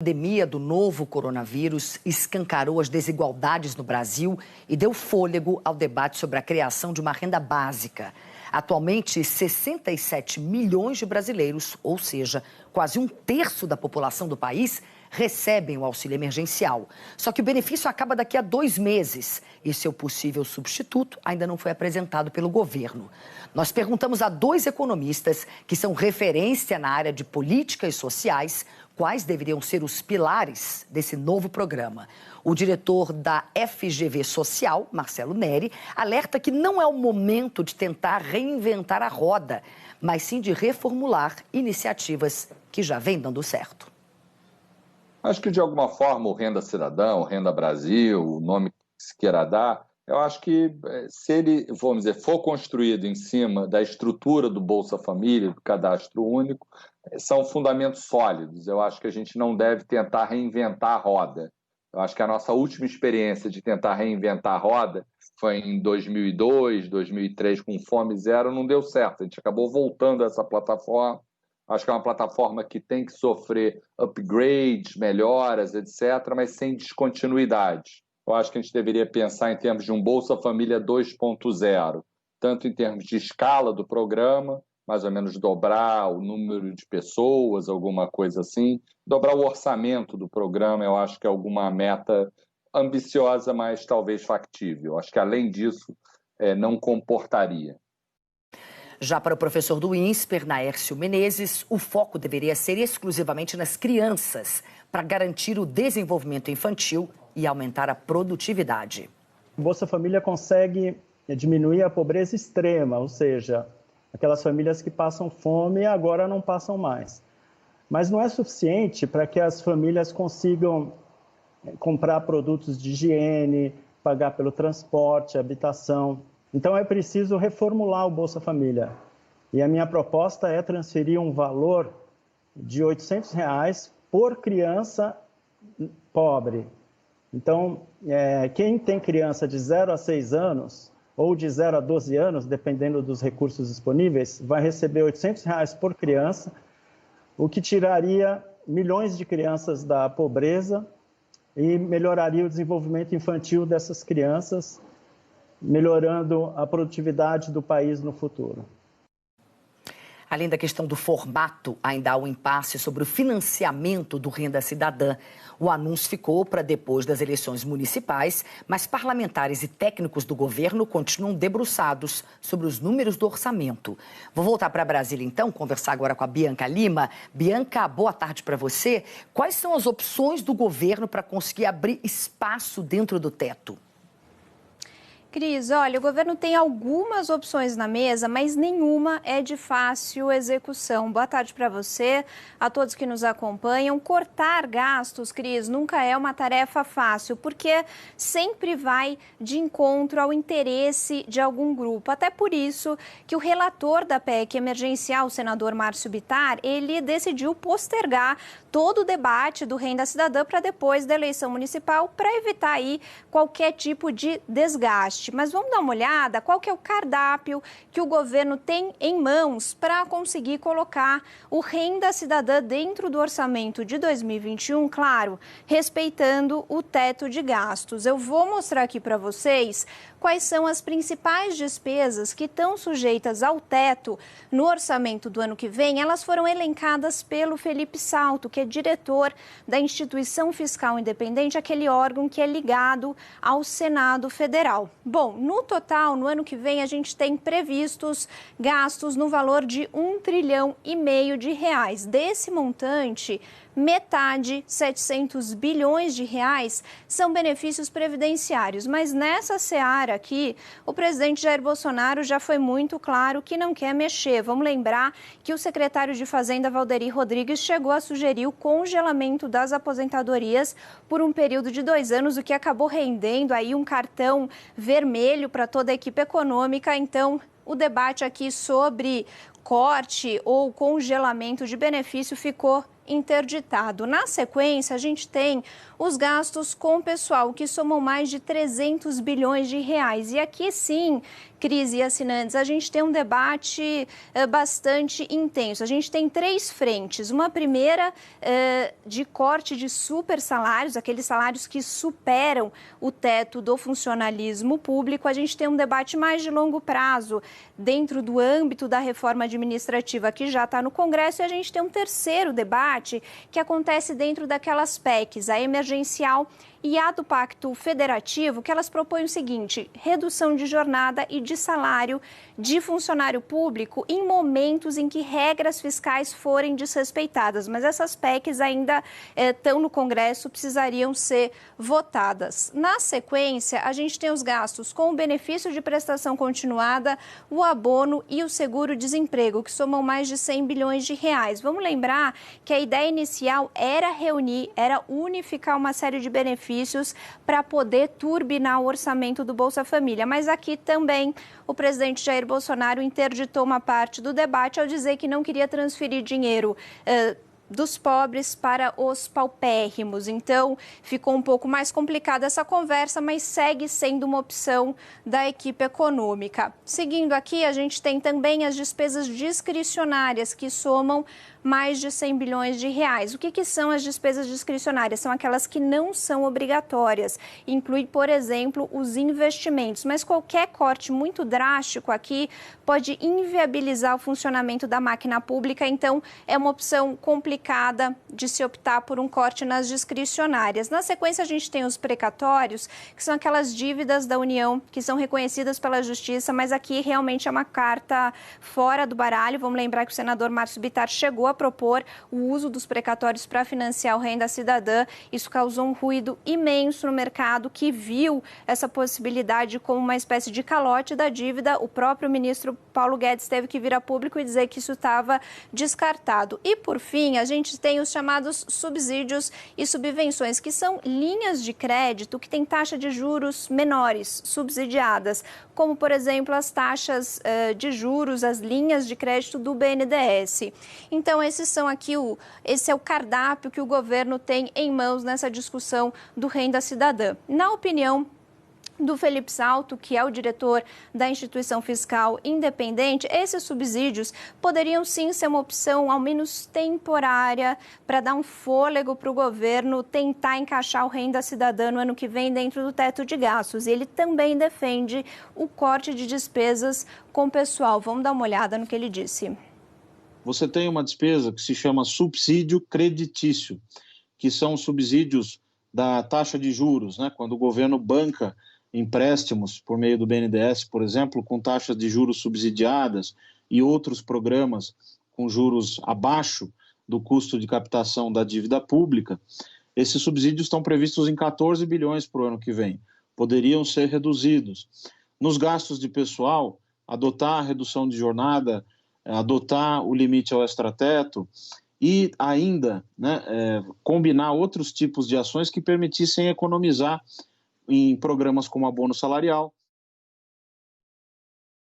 A pandemia do novo coronavírus escancarou as desigualdades no Brasil e deu fôlego ao debate sobre a criação de uma renda básica. Atualmente, 67 milhões de brasileiros, ou seja, quase um terço da população do país, recebem o auxílio emergencial. Só que o benefício acaba daqui a 2 meses e seu possível substituto ainda não foi apresentado pelo governo. Nós perguntamos a 2 economistas que são referência na área de políticas sociais quais deveriam ser os pilares desse novo programa. O diretor da FGV Social, Marcelo Neri, alerta que não é o momento de tentar reinventar a roda, mas sim de reformular iniciativas que já vêm dando certo. Acho que, de alguma forma, o Renda Cidadão, o Renda Brasil, o nome que se queira dar, eu acho que se ele, vamos dizer, for construído em cima da estrutura do Bolsa Família, do cadastro único, são fundamentos sólidos. Eu acho que a gente não deve tentar reinventar a roda. Eu acho que a nossa última experiência de tentar reinventar a roda foi em 2002, 2003, com Fome Zero, não deu certo. A gente acabou voltando a essa plataforma. Acho que é uma plataforma que tem que sofrer upgrades, melhoras, etc., mas sem descontinuidade. Eu acho que a gente deveria pensar em termos de um Bolsa Família 2.0, tanto em termos de escala do programa, mais ou menos dobrar o número de pessoas, alguma coisa assim, dobrar o orçamento do programa, eu acho que é alguma meta ambiciosa, mas talvez factível. Eu acho que, além disso, não comportaria. Já para o professor do INSPER, Naércio Menezes, o foco deveria ser exclusivamente nas crianças, para garantir o desenvolvimento infantil e aumentar a produtividade. O Bolsa Família consegue diminuir a pobreza extrema, ou seja, aquelas famílias que passam fome agora não passam mais. Mas não é suficiente para que as famílias consigam comprar produtos de higiene, pagar pelo transporte, habitação. Então é preciso reformular o Bolsa Família. E a minha proposta é transferir um valor de R$ 800 por criança pobre. Então, quem tem criança de 0 a 6 anos ou de 0 a 12 anos, dependendo dos recursos disponíveis, vai receber R$ 800 por criança, o que tiraria milhões de crianças da pobreza e melhoraria o desenvolvimento infantil dessas crianças, melhorando a produtividade do país no futuro. Além da questão do formato, ainda há um impasse sobre o financiamento do Renda Cidadã. O anúncio ficou para depois das eleições municipais, mas parlamentares e técnicos do governo continuam debruçados sobre os números do orçamento. Vou voltar para Brasília, então, conversar agora com a Bianca Lima. Bianca, boa tarde para você. Quais são as opções do governo para conseguir abrir espaço dentro do teto? Cris, olha, o governo tem algumas opções na mesa, mas nenhuma é de fácil execução. Boa tarde para você, a todos que nos acompanham. Cortar gastos, Cris, nunca é uma tarefa fácil, porque sempre vai de encontro ao interesse de algum grupo. Até por isso que o relator da PEC emergencial, o senador Márcio Bittar, ele decidiu postergar todo o debate do Renda Cidadã para depois da eleição municipal, para evitar aí qualquer tipo de desgaste. Mas vamos dar uma olhada qual que é o cardápio que o governo tem em mãos para conseguir colocar o Renda Cidadã dentro do orçamento de 2021, claro, respeitando o teto de gastos. Eu vou mostrar aqui para vocês quais são as principais despesas que estão sujeitas ao teto no orçamento do ano que vem. Elas foram elencadas pelo Felipe Salto, que é diretor da Instituição Fiscal Independente, aquele órgão que é ligado ao Senado Federal. Bom, no total, no ano que vem, a gente tem previstos gastos no valor de R$1,5 trilhão de reais. Desse montante, metade, 700 bilhões de reais, são benefícios previdenciários. Mas nessa seara aqui, o presidente Jair Bolsonaro já foi muito claro que não quer mexer. Vamos lembrar que o secretário de Fazenda, Valderi Rodrigues, chegou a sugerir o congelamento das aposentadorias por um período de 2 anos, o que acabou rendendo aí um cartão vermelho para toda a equipe econômica. Então, o debate aqui sobre corte ou congelamento de benefício ficou interditado. Na sequência, a gente tem os gastos com pessoal, que somam mais de 300 bilhões de reais. E aqui sim, Cris e assinantes, a gente tem um debate bastante intenso. A gente tem 3 frentes. Uma primeira de corte de super salários, aqueles salários que superam o teto do funcionalismo público. A gente tem um debate mais de longo prazo dentro do âmbito da reforma administrativa que já está no Congresso. E a gente tem um terceiro debate que acontece dentro daquelas PECs, a emergencial e a do Pacto Federativo, que elas propõem o seguinte: redução de jornada e de salário de funcionário público em momentos em que regras fiscais forem desrespeitadas. Mas essas PECs ainda estão no Congresso, precisariam ser votadas. Na sequência, a gente tem os gastos com o benefício de prestação continuada, o abono e o seguro-desemprego, que somam mais de 100 bilhões de reais. Vamos lembrar que a ideia inicial era unificar uma série de benefícios para poder turbinar o orçamento do Bolsa Família. Mas aqui também o presidente Jair Bolsonaro interditou uma parte do debate ao dizer que não queria transferir dinheiro dos pobres para os paupérrimos. Então, ficou um pouco mais complicada essa conversa, mas segue sendo uma opção da equipe econômica. Seguindo aqui, a gente tem também as despesas discricionárias, que somam mais de 100 bilhões de reais. O que são as despesas discricionárias? São aquelas que não são obrigatórias. Inclui, por exemplo, os investimentos. Mas qualquer corte muito drástico aqui pode inviabilizar o funcionamento da máquina pública. Então, é uma opção complicada de se optar por um corte nas discricionárias. Na sequência, a gente tem os precatórios, que são aquelas dívidas da União que são reconhecidas pela Justiça, mas aqui realmente é uma carta fora do baralho. Vamos lembrar que o senador Márcio Bittar chegou a propor o uso dos precatórios para financiar o Renda Cidadã. Isso causou um ruído imenso no mercado, que viu essa possibilidade como uma espécie de calote da dívida. O próprio ministro Paulo Guedes teve que vir a público e dizer que isso estava descartado. E, por fim, a gente tem os chamados subsídios e subvenções, que são linhas de crédito que têm taxa de juros menores, subsidiadas, como, por exemplo, as taxas de juros, as linhas de crédito do BNDES. Então, esse é o cardápio que o governo tem em mãos nessa discussão do Renda Cidadã. Na opinião do Felipe Salto, que é o diretor da instituição fiscal independente, esses subsídios poderiam sim ser uma opção, ao menos temporária, para dar um fôlego para o governo tentar encaixar o Renda Cidadã no ano que vem dentro do teto de gastos. E ele também defende o corte de despesas com o pessoal. Vamos dar uma olhada no que ele disse. Você tem uma despesa que se chama subsídio creditício, que são subsídios da taxa de juros, né? Quando o governo banca empréstimos por meio do BNDES, por exemplo, com taxas de juros subsidiadas e outros programas com juros abaixo do custo de captação da dívida pública, esses subsídios estão previstos em 14 bilhões para o ano que vem. Poderiam ser reduzidos. Nos gastos de pessoal, adotar a redução de jornada, adotar o limite ao extrateto e ainda combinar outros tipos de ações que permitissem economizar em programas como abono salarial,